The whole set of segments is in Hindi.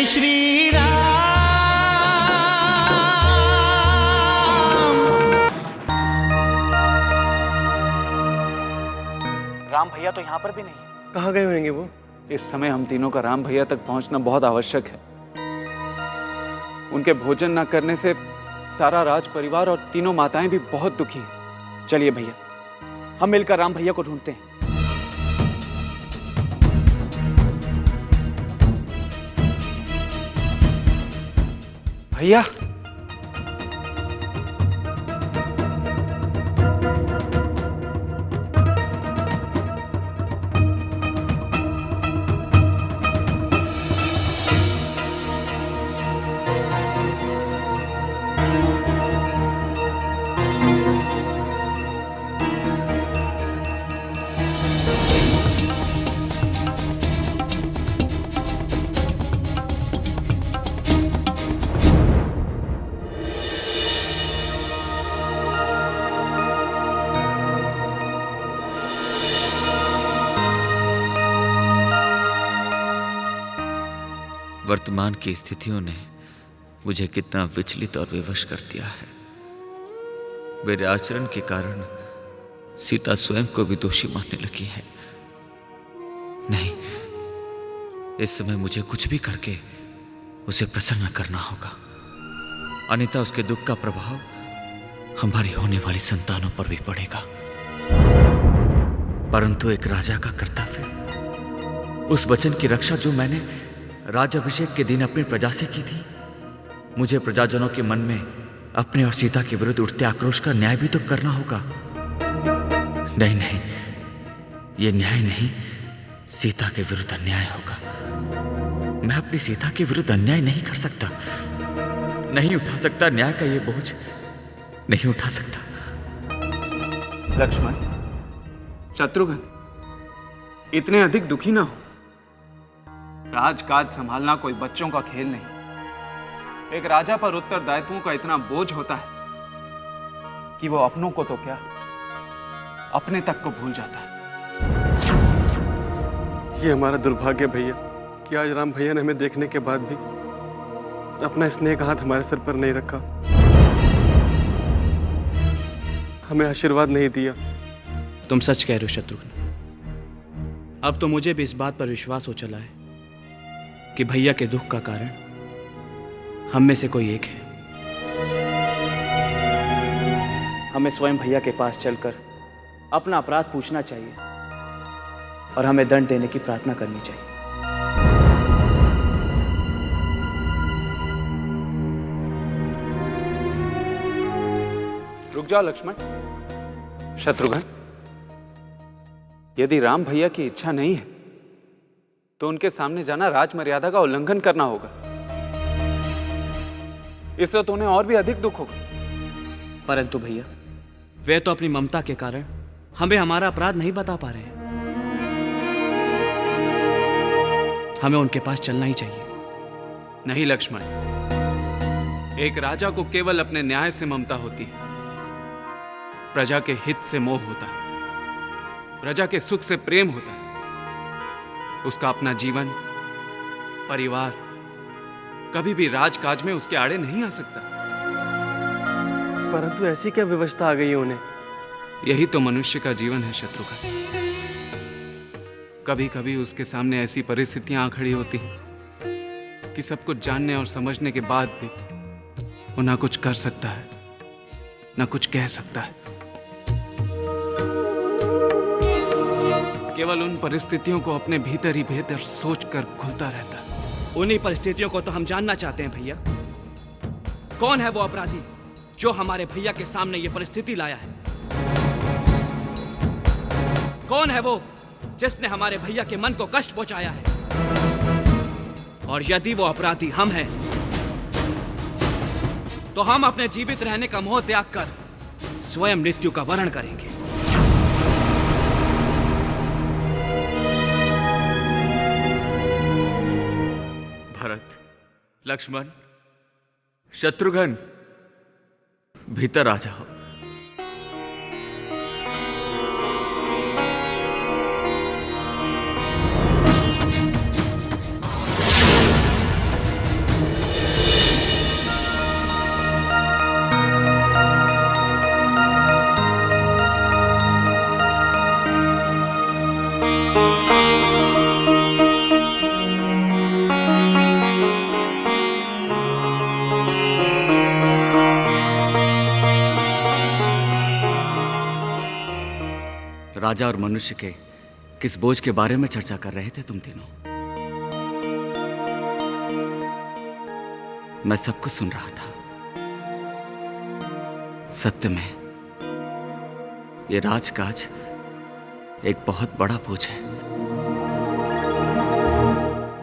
श्री राम। राम भैया तो यहाँ पर भी नहीं है। कहाँ गए होंगे वो? इस समय हम तीनों का राम भैया तक पहुंचना बहुत आवश्यक है। उनके भोजन न करने से सारा राज परिवार और तीनों माताएं भी बहुत दुखी हैं। चलिए भैया, हम मिलकर राम भैया को ढूंढते हैं। भैया, वर्तमान की स्थितियों ने मुझे कितना विचलित और विवश कर दिया है। मेरे आचरण के कारण सीता स्वयं को भी दोषी मानने लगी है। नहीं, इस समय मुझे कुछ भी करके उसे प्रसन्न करना होगा, अन्यथा उसके दुख का प्रभाव हमारी होने वाली संतानों पर भी पड़ेगा। परंतु एक राजा का कर्तव्य, उस वचन की रक्षा जो मैंने राज्याभिषेक के दिन अपनी प्रजा से की थी, मुझे प्रजाजनों के मन में अपने और सीता के विरुद्ध उठते आक्रोश का न्याय भी तो करना होगा। नहीं नहीं, ये न्याय नहीं, सीता के विरुद्ध अन्याय होगा। मैं अपनी सीता के विरुद्ध अन्याय नहीं कर सकता, नहीं उठा सकता न्याय का ये बोझ, नहीं उठा सकता। लक्ष्मण, शत्रुघ्न, इतने अधिक दुखी ना हो। राजकाज संभालना कोई बच्चों का खेल नहीं। एक राजा पर उत्तरदायित्वों का इतना बोझ होता है कि वो अपनों को तो क्या, अपने तक को भूल जाता है। ये हमारा दुर्भाग्य भैया कि आज राम भैया ने हमें देखने के बाद भी अपना स्नेह का हाथ हमारे सर पर नहीं रखा, हमें आशीर्वाद नहीं दिया। तुम सच कह रहे हो शत्रुघ्न। अब तो मुझे भी इस बात पर विश्वास हो चला है कि भैया के दुख का कारण हम में से कोई एक है। हमें स्वयं भैया के पास चलकर अपना अपराध पूछना चाहिए और हमें दंड देने की प्रार्थना करनी चाहिए। रुक जाओ लक्ष्मण। शत्रुघ्न, यदि राम भैया की इच्छा नहीं है तो उनके सामने जाना राज मर्यादा का उल्लंघन करना होगा। इससे तो उन्हें और भी अधिक दुख होगा। परंतु भैया, वे तो अपनी ममता के कारण हमें हमारा अपराध नहीं बता पा रहे हैं। हमें उनके पास चलना ही चाहिए। नहीं लक्ष्मण, एक राजा को केवल अपने न्याय से ममता होती है, प्रजा के हित से मोह होता है, प्रजा के सुख से प्रेम होता है। उसका अपना जीवन, परिवार कभी भी राजकाज में उसके आड़े नहीं आ सकता। परंतु ऐसी क्या व्यवस्था आ गई है उन्हें? यही तो मनुष्य का जीवन है शत्रुघ्न। कभी कभी उसके सामने ऐसी परिस्थितियां आ खड़ी होती हैं कि सब कुछ जानने और समझने के बाद भी वो ना कुछ कर सकता है, ना कुछ कह सकता है। केवल उन परिस्थितियों को अपने भीतर ही बेहतर सोचकर घुलता रहता है। उन्हीं परिस्थितियों को तो हम जानना चाहते हैं भैया। कौन है वो अपराधी जो हमारे भैया के सामने ये परिस्थिति लाया है? कौन है वो जिसने हमारे भैया के मन को कष्ट पहुंचाया है? और यदि वो अपराधी हम हैं, तो हम अपने जीवित रहने का मोह त्याग कर स्वयं मृत्यु का वरण करेंगे। भरत, लक्ष्मण, शत्रुघ्न, भीतर आ जाओ। राजा और मनुष्य के किस बोझ के बारे में चर्चा कर रहे थे तुम तीनों? मैं सब कुछ सुन रहा था। सत्य में ये राजकाज एक बहुत बड़ा बोझ है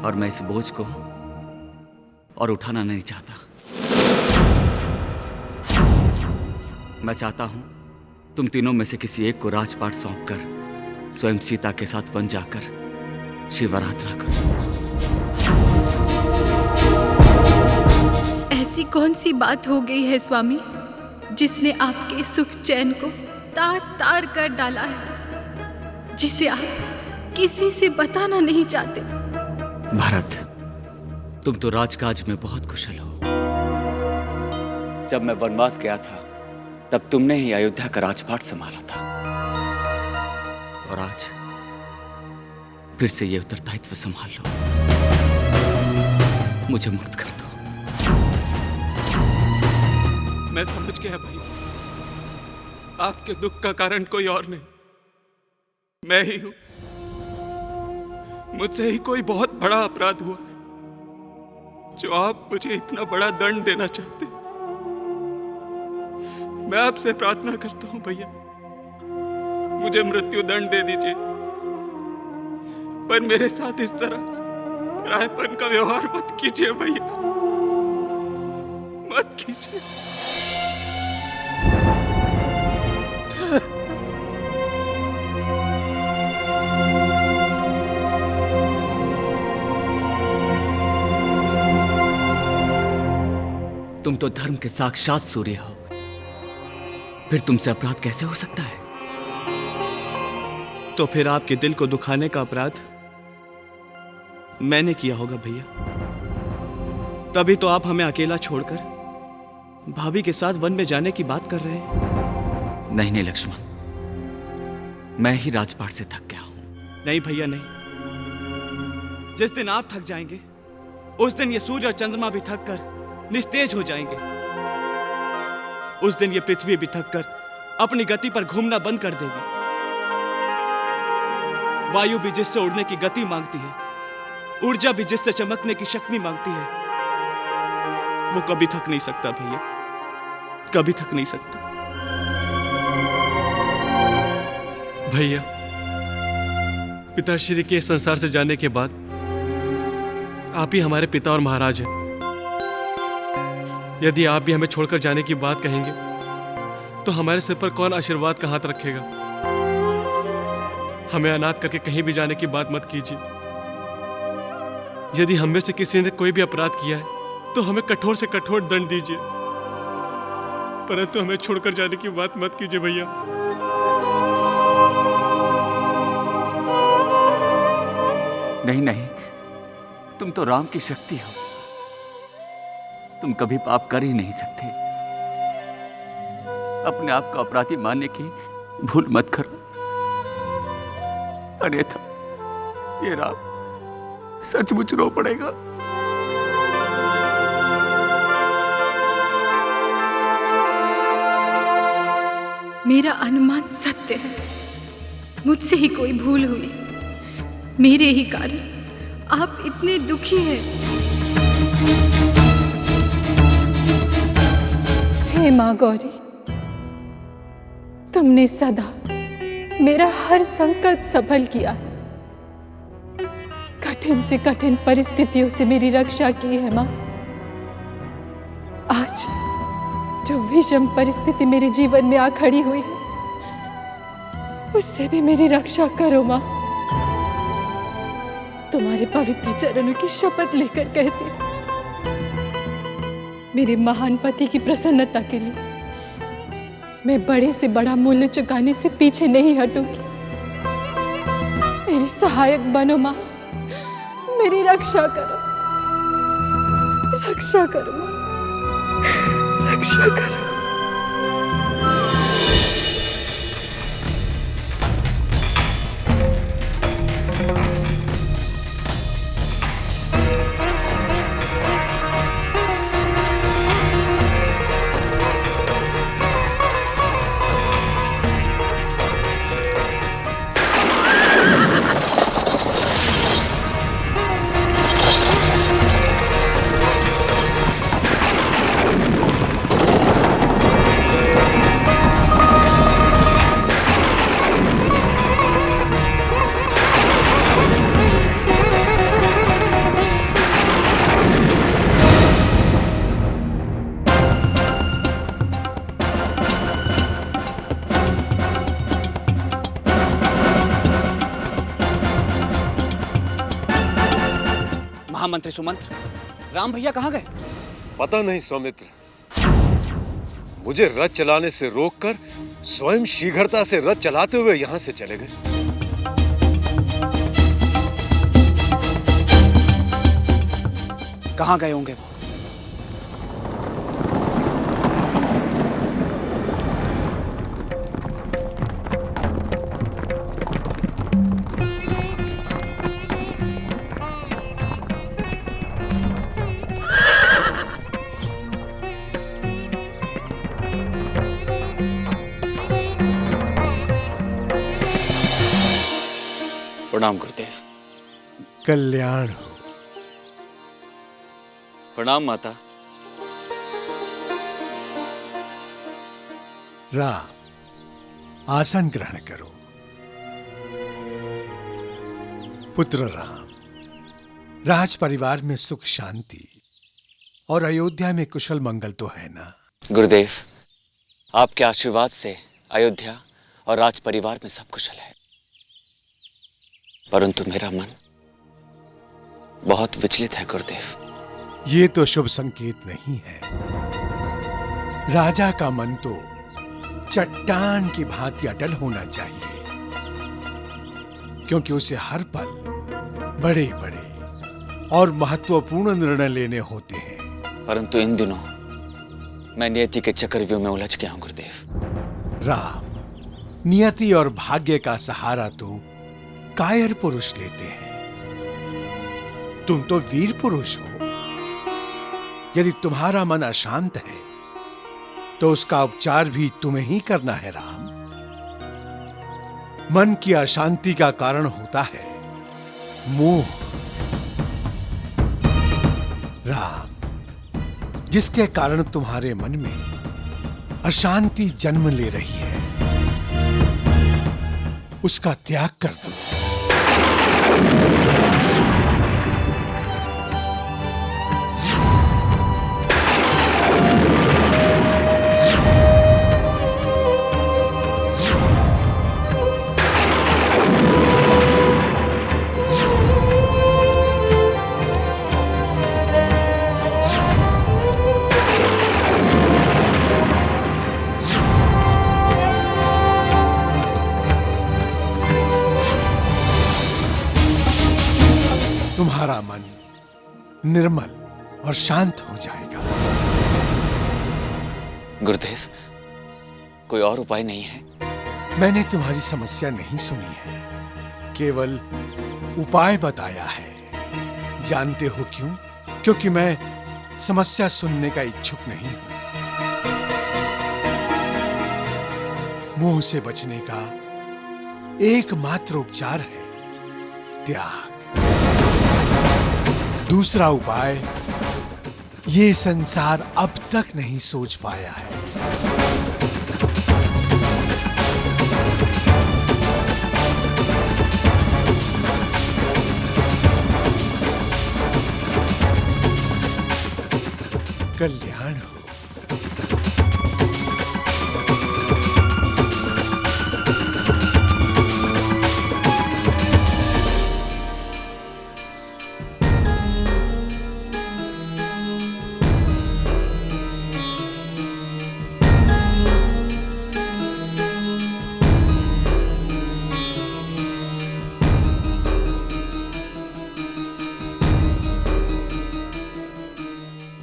और मैं इस बोझ को और उठाना नहीं चाहता। मैं चाहता हूं तुम तीनों में से किसी एक को राजपाट सौंपकर स्वयं सीता के साथ वन जाकर शिव आराधना करो। ऐसी कौन सी बात हो गई है स्वामी जिसने आपके सुख चैन को तार तार कर डाला है, जिसे आप किसी से बताना नहीं चाहते? भरत, तुम तो राजकाज में बहुत कुशल हो। जब मैं वनवास गया था तब तुमने ही अयोध्या का राजपाट संभाला था और आज फिर से ये उत्तरदायित्व संभाल लो। मुझे मुक्त कर दो। मैं समझ गया भाई, आपके दुख का कारण कोई और नहीं, मैं ही हूं। मुझसे ही कोई बहुत बड़ा अपराध हुआ जो आप मुझे इतना बड़ा दंड देना चाहते। मैं आपसे प्रार्थना करता हूं भैया, मुझे मृत्यु दंड दे दीजिए, पर मेरे साथ इस तरह रायपन का व्यवहार मत कीजिए भैया, मत कीजिए। तुम तो धर्म के साक्षात सूर्य हो, फिर तुमसे अपराध कैसे हो सकता है? तो फिर आपके दिल को दुखाने का अपराध मैंने किया होगा भैया। तभी तो आप हमें अकेला छोड़कर भाभी के साथ वन में जाने की बात कर रहे हैं। नहीं नहीं लक्ष्मण, मैं ही राजपाट से थक गया हूं। नहीं भैया नहीं, जिस दिन आप थक जाएंगे उस दिन ये सूर्य और चंद्रमा भी थक कर निस्तेज हो जाएंगे। उस दिन ये पृथ्वी भी थक कर अपनी गति पर घूमना बंद कर देगी। वायु भी जिससे उड़ने की गति मांगती है, ऊर्जा भी जिससे चमकने की शक्ति मांगती है, वो कभी थक नहीं सकता भैया, कभी थक नहीं सकता। भैया, पिताश्री के इस संसार से जाने के बाद आप ही हमारे पिता और महाराज हैं। यदि आप भी हमें छोड़कर जाने की बात कहेंगे तो हमारे सिर पर कौन आशीर्वाद का हाथ रखेगा? हमें अनाथ करके कहीं भी जाने की बात मत कीजिए। यदि हम में से किसी ने कोई भी अपराध किया है तो हमें कठोर से कठोर दंड दीजिए, परंतु हमें छोड़कर जाने की बात मत कीजिए भैया। नहीं नहीं, तुम तो राम की शक्ति हो, तुम कभी पाप कर ही नहीं सकते। अपने आप को अपराधी मानने की भूल मत करो, अन्यथा ये राम सचमुच रो पड़ेगा। मेरा अनुमान सत्य है, मुझसे ही कोई भूल हुई। मेरे ही कारण आप इतने दुखी हैं। हे माँ गौरी, तुमने सदा मेरा हर संकल्प सफल किया। कठिन से कठिन परिस्थितियों से मेरी रक्षा की है माँ। आज जो विषम परिस्थिति मेरे जीवन में आ खड़ी हुई है, उससे भी मेरी रक्षा करो माँ। तुम्हारे पवित्र चरणों की शपथ लेकर कहती हूँ, मेरे महान पति की प्रसन्नता के लिए मैं बड़े से बड़ा मूल्य चुकाने से पीछे नहीं हटूंगी। मेरी सहायक बनो माँ, मेरी रक्षा करो, रक्षा करो माँ, रक्षा करो। मंत्री सुमंत्र, राम भैया कहाँ गए? पता नहीं सौमित्र, मुझे रथ चलाने से रोककर स्वयं शीघ्रता से रथ चलाते हुए यहां से चले गए। कहाँ गए होंगे वो? प्रणाम गुरुदेव। कल्याण हो। प्रणाम माता। राम, आसन ग्रहण करो। पुत्र राम, राज परिवार में सुख शांति और अयोध्या में कुशल मंगल तो है ना? गुरुदेव, आपके आशीर्वाद से अयोध्या और राज परिवार में सब कुशल है, परंतु मेरा मन बहुत विचलित है गुरुदेव। ये तो शुभ संकेत नहीं है। राजा का मन तो चट्टान की भांति अटल होना चाहिए, क्योंकि उसे हर पल बड़े बड़े और महत्वपूर्ण निर्णय लेने होते हैं। परंतु इन दिनों मैं नियति के चक्रव्यूह में उलझ गया हूं गुरुदेव। राम, नियति और भाग्य का सहारा तो कायर पुरुष लेते हैं। तुम तो वीर पुरुष हो। यदि तुम्हारा मन अशांत है तो उसका उपचार भी तुम्हें ही करना है राम। मन की अशांति का कारण होता है मोह। राम, जिसके कारण तुम्हारे मन में अशांति जन्म ले रही है, उसका त्याग कर दो। तुम्हारा मन निर्मल और शांत हो जाएगा। गुरुदेव, कोई और उपाय नहीं है? मैंने तुम्हारी समस्या नहीं सुनी है, केवल उपाय बताया है। जानते हो क्यों? क्योंकि मैं समस्या सुनने का इच्छुक नहीं हूं। मोह से बचने का एकमात्र उपचार है त्याग। दूसरा उपाय ये संसार अब तक नहीं सोच पाया है। कल्याण हो।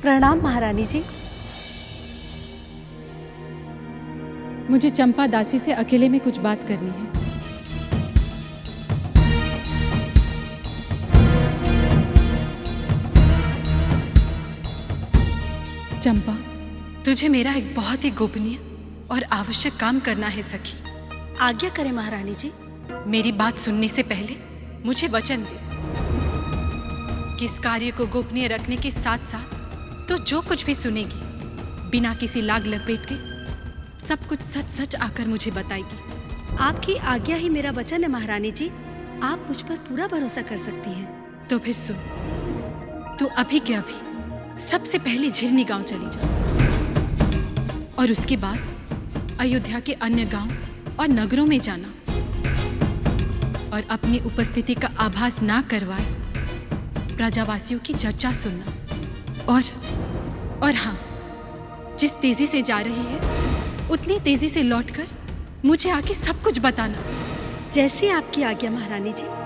प्रणाम महारानी जी। मुझे चंपा दासी से अकेले में कुछ बात करनी है। चंपा, तुझे मेरा एक बहुत ही गोपनीय और आवश्यक काम करना है सखी। आज्ञा करें महारानी जी। मेरी बात सुनने से पहले मुझे वचन दे कि इस कार्य को गोपनीय रखने के साथ साथ तो जो कुछ भी सुनेगी बिना किसी लाग लपेट के सब कुछ सच सच आकर मुझे बताएगी। आपकी आज्ञा ही मेरा वचन है महारानी जी। आप मुझ पर पूरा भरोसा कर सकती हैं। तो फिर सुन, तू अभी के अभी सबसे पहले झिरनी गांव चली जा और उसके बाद अयोध्या के अन्य गांव और नगरों में जाना और अपनी उपस्थिति का आभास ना करवाए प्रजावासियों की चर्चा सुनना और हाँ, जिस तेजी से जा रही है उतनी तेजी से लौटकर मुझे आके सब कुछ बताना। जैसी आपकी आज्ञा महारानी जी।